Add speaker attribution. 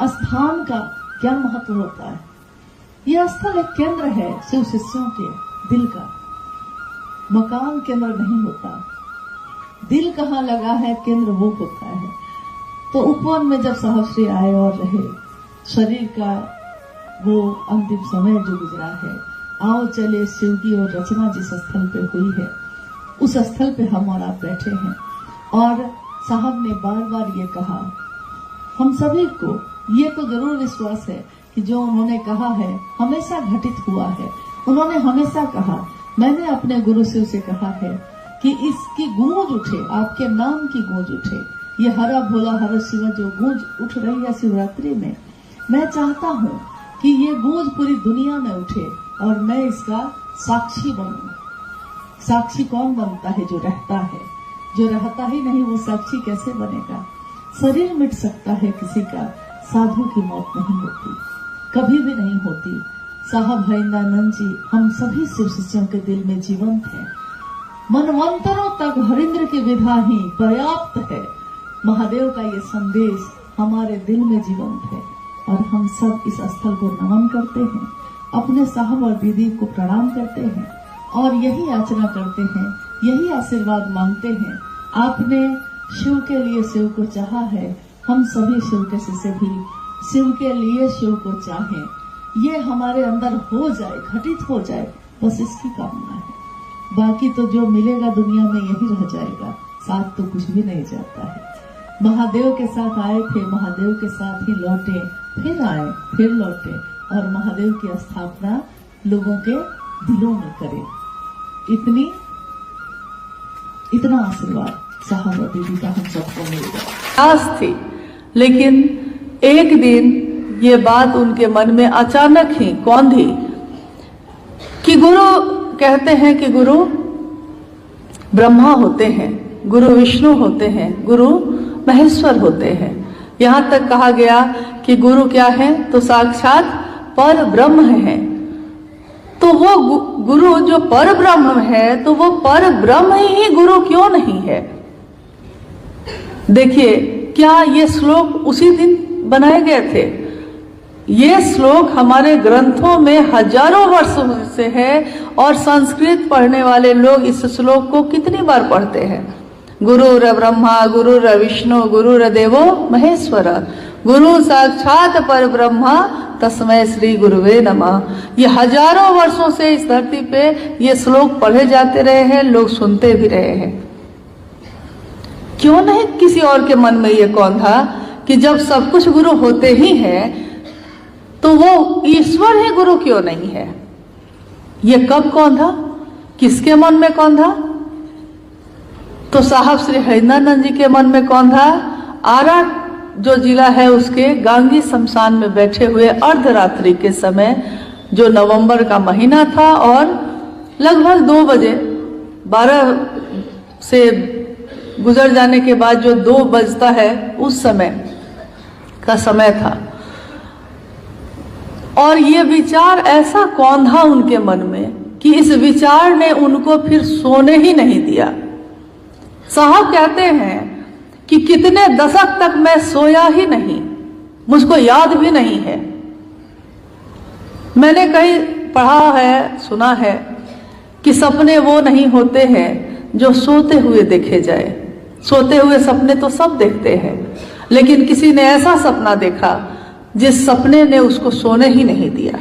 Speaker 1: स्थान का क्या महत्व होता है। यह स्थल एक केंद्र है शिव शिष्यों के दिल का। मकान केंद्र नहीं होता, दिल कहाँ लगा है केंद्र वो होता है। तो उपवन में जब साहब श्री आए और रहे, शरीर का वो अंतिम समय जो गुजरा है, आओ चले शिव की और रचना जिस स्थल पे हुई है उस स्थल पे हम और आप बैठे हैं। और साहब ने बार बार ये कहा, हम सभी को ये तो जरूर विश्वास है कि जो उन्होंने कहा है हमेशा घटित हुआ है। उन्होंने हमेशा कहा, मैंने अपने गुरु शिव से कहा है कि इसकी गूंज उठे, आपके नाम की गूंज उठे। ये हरा भोला हर शिवा जो गूंज उठ रही है शिवरात्रि में, मैं चाहता हूँ कि ये गूंज पूरी दुनिया में उठे और मैं इसका साक्षी बनूं। साक्षी कौन बनता है? जो रहता है। जो रहता ही नहीं वो साक्षी कैसे बनेगा? शरीर मिट सकता है किसी का, साधु की मौत नहीं होती, कभी भी नहीं होती। साहब हरिंद्रानंद जी हम सभी शिव शिष्यों के दिल में जीवंत है। मनवंतरों तक हरिंद्र की विधा ही पर्याप्त है। महादेव का ये संदेश हमारे दिल में जीवंत है और हम सब इस स्थल को नमन करते हैं, अपने साहब और दीदी को प्रणाम करते हैं और यही याचना करते हैं, यही आशीर्वाद मांगते हैं। आपने शिव के लिए शिव को चाहा है, हम सभी शिव के शिष्य भी शिव के लिए शिव को चाहें। ये हमारे अंदर हो जाए, घटित हो जाए, बस इसकी कामना है। बाकी तो जो मिलेगा दुनिया में यही रह जाएगा, साथ तो कुछ भी नहीं जाता है। महादेव के साथ आए थे, महादेव के साथ ही लौटे, फिर आए, फिर लौटे और महादेव की स्थापना लोगों के दिलों में करे। इतना आशीर्वाद साहब और दीदी का हम सबको मिल गया।
Speaker 2: आस थी, लेकिन एक दिन ये बात उनके मन में अचानक ही कौंधी कि गुरु कहते हैं कि गुरु ब्रह्मा होते हैं, गुरु विष्णु होते हैं, गुरु महेश्वर होते हैं। यहाँ तक कहा गया कि गुरु क्या है? तो साक्षात पर ब्रह्म है। तो वो गुरु जो पर ब्रह्म है, तो वो पर ब्रह्म ही गुरु क्यों नहीं है? देखिए, क्या ये श्लोक उसी दिन बनाए गए थे? ये श्लोक हमारे ग्रंथों में हजारों वर्षों से है और संस्कृत पढ़ने वाले लोग इस श्लोक को कितनी बार पढ़ते हैं। गुरुर ब्रह्मा गुरुर विष्णु गुरुर देवो महेश्वर, गुरु साक्षात पर ब्रह्मा तस्मै श्री गुरुवे नमः। ये हजारों वर्षों से इस धरती पे ये श्लोक पढ़े जाते रहे हैं, लोग सुनते भी रहे हैं। क्यों नहीं किसी और के मन में ये कौंधा कि जब सब कुछ गुरु होते ही हैं तो वो ईश्वर ही गुरु क्यों नहीं है? ये कब कौंधा, किसके मन में कौंधा? तो साहब श्री हरिंद्रानंद जी के मन में कौंधा। आरा जो जिला है उसके गांगी शमशान में बैठे हुए अर्धरात्रि के समय, जो नवंबर का महीना था और लगभग 2 बजे, 12 से गुजर जाने के बाद जो 2 बजता है उस समय का समय था। और ये विचार ऐसा कौंधा उनके मन में कि इस विचार ने उनको फिर सोने ही नहीं दिया। साहब कहते हैं कि कितने दशक तक मैं सोया ही नहीं, मुझको याद भी नहीं है। मैंने कहीं पढ़ा है, सुना है कि सपने वो नहीं होते हैं जो सोते हुए देखे जाए। सोते हुए सपने तो सब देखते हैं, लेकिन किसी ने ऐसा सपना देखा जिस सपने ने उसको सोने ही नहीं दिया।